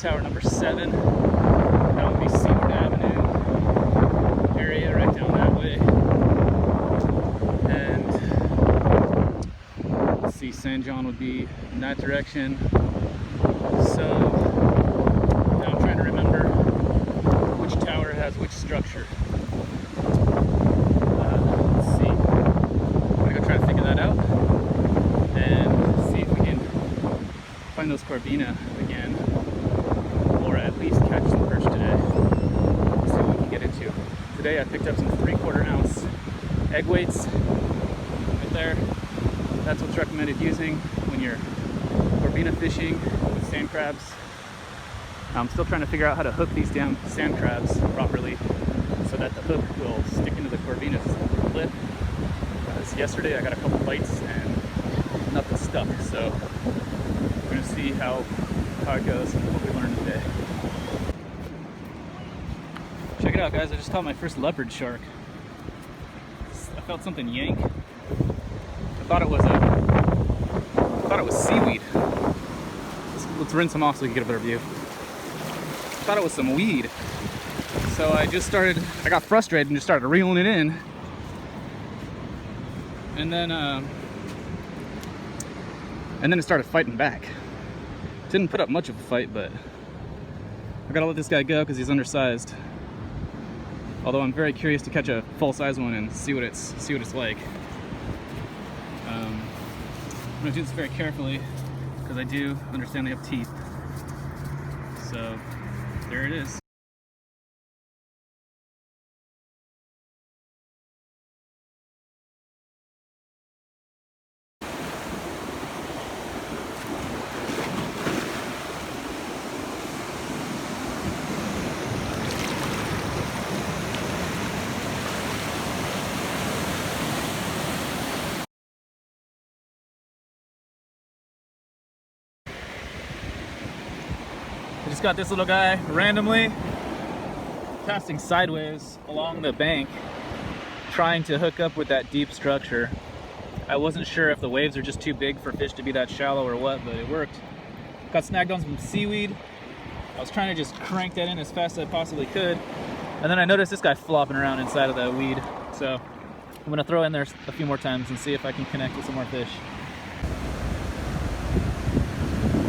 tower number 7. That would be Seaward Avenue area right down that way. And let's see, San John would be in that direction. So now I'm trying to remember which tower has which structure. Let's see. I'm gonna go try to figure that out and see if we can find those Corvina again, or at least catch some perch today. Let's see what we can get into. Today I picked up some 3/4 ounce egg weights right there. That's what's recommended using when you're Corvina fishing with sand crabs. I'm still trying to figure out how to hook these damn sand crabs properly so that the hook will stick into the Corvina's lip. Because yesterday I got a couple bites and nothing stuck, so we're gonna see how it goes and what we learn today. Check it out, guys, I just caught my first leopard shark. I felt something yank. I thought it was seaweed. Let's rinse them off so we can get a better view. I thought it was some weed. So I got frustrated and just started reeling it in. And then it started fighting back. Didn't put up much of a fight, but I gotta let this guy go because he's undersized. Although I'm very curious to catch a full-size one and see what it's like. I'm gonna do this very carefully because I do understand they have teeth. So there it is. I just got this little guy randomly casting sideways along the bank, trying to hook up with that deep structure. I wasn't sure if the waves are just too big for fish to be that shallow or what, but it worked. Got snagged on some seaweed. I was trying to just crank that in as fast as I possibly could, and then I noticed this guy flopping around inside of the weed. So I'm gonna throw in there a few more times and see if I can connect with some more fish.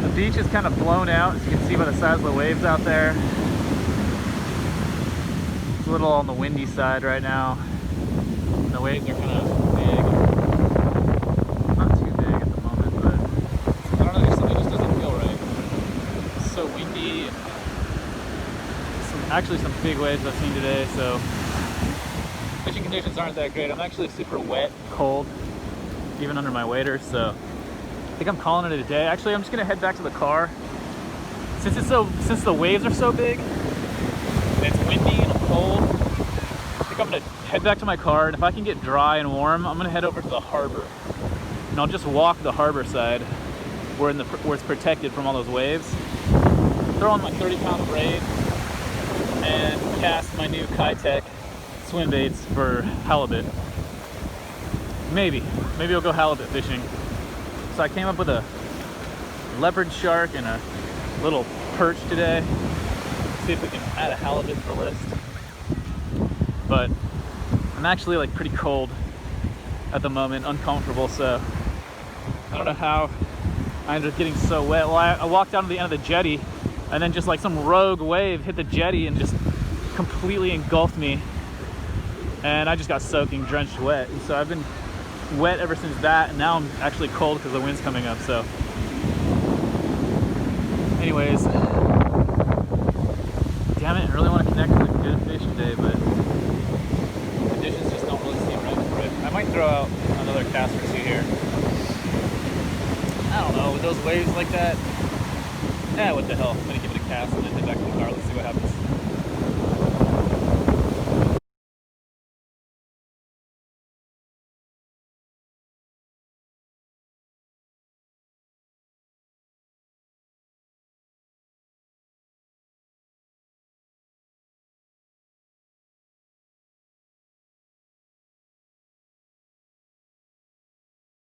The beach is kind of blown out, as you can see by the size of the waves out there. It's a little on the windy side right now. The waves are kind of big. Not too big at the moment, but I don't know, just something just doesn't feel right. It's so windy. Actually some big waves I've seen today, so fishing conditions aren't that great. I'm actually super wet, cold, even under my waders, so I think I'm calling it a day. Actually, I'm just gonna head back to the car. Since the waves are so big, and it's windy and cold, I think I'm gonna head back to my car, and if I can get dry and warm, I'm gonna head over to the harbor. And I'll just walk the harbor side where it's protected from all those waves. Throw on my 30-pound braid and cast my new Kitech swim baits for halibut. Maybe I'll go halibut fishing. So I came up with a leopard shark and a little perch today. See if we can add a halibut to the list. But I'm actually like pretty cold at the moment, uncomfortable, so I don't know how I ended up getting so wet. Well, I walked down to the end of the jetty, and then just like some rogue wave hit the jetty and just completely engulfed me. And I just got soaking, drenched wet. And so I've been wet ever since that, and now I'm actually cold because the wind's coming up. So anyways, damn it, I really want to connect with a good fish today, but conditions just don't really seem right for it. I might throw out another cast or two here. I don't know, with those waves like that, what the hell, I'm gonna give it a cast and then head back to the car. Let's see what happens.